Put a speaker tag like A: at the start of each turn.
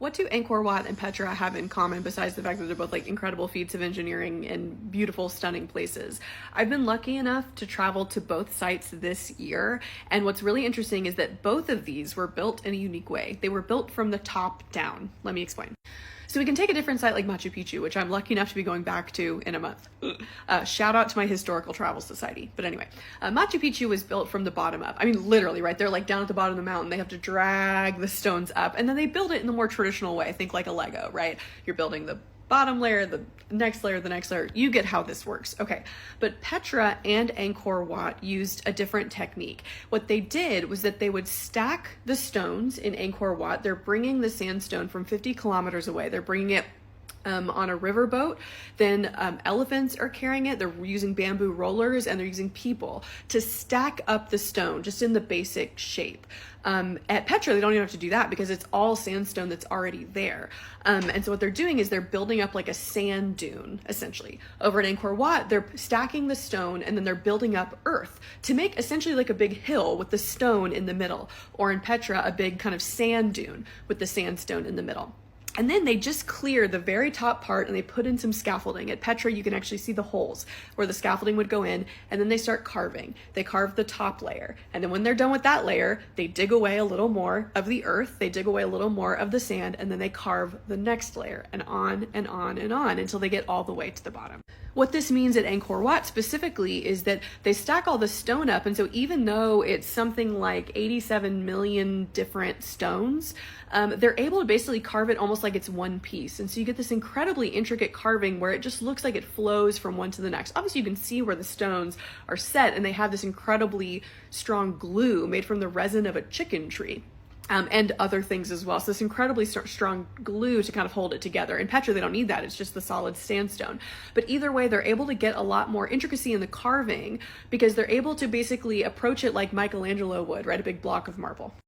A: What do Angkor Wat and Petra have in common besides the fact that they're both like incredible feats of engineering and beautiful, stunning places? I've been lucky enough to travel to both sites this year, and what's really interesting is that both of these were built in a unique way. They were built from the top down. Let me explain. So we can take a different site like Machu Picchu, which I'm lucky enough to be going back to in a month. Shout out to my Historical Travel Society. But anyway, Machu Picchu was built from the bottom up. I mean, literally, right? They're like down at the bottom of the mountain. They have to drag the stones up, and then they build it in the more traditional way. Think like a Lego, right? You're building the bottom layer, the next layer, the next layer. You get how this works. Okay. But Petra and Angkor Wat used a different technique. What they did was that they would stack the stones in Angkor Wat. They're bringing the sandstone from 50 kilometers away. They're bringing it on a riverboat. Then elephants are carrying it. They're using bamboo rollers, and they're using people to stack up the stone just in the basic shape. At Petra, they don't even have to do that because it's all sandstone that's already there. And so what they're doing is they're building up like a sand dune, essentially. Over at Angkor Wat, they're stacking the stone, and then they're building up earth to make essentially like a big hill with the stone in the middle. Or in Petra, a big kind of sand dune with the sandstone in the middle. And then they just clear the very top part and they put in some scaffolding. At Petra, you can actually see the holes where the scaffolding would go in, and then they start carving. They carve the top layer. And then when they're done with that layer, they dig away a little more of the earth, they dig away a little more of the sand, and then they carve the next layer, and on and on and on until they get all the way to the bottom. What this means at Angkor Wat specifically is that they stack all the stone up, and so even though it's something like 87 million different stones, they're able to basically carve it almost like it's one piece. And so you get this incredibly intricate carving where it just looks like it flows from one to the next. Obviously you can see where the stones are set, and they have this incredibly strong glue made from the resin of a chicken tree. And other things as well. So this incredibly strong glue to kind of hold it together. In Petra, they don't need that. It's just the solid sandstone. But either way, they're able to get a lot more intricacy in the carving because they're able to basically approach it like Michelangelo would, right? A big block of marble.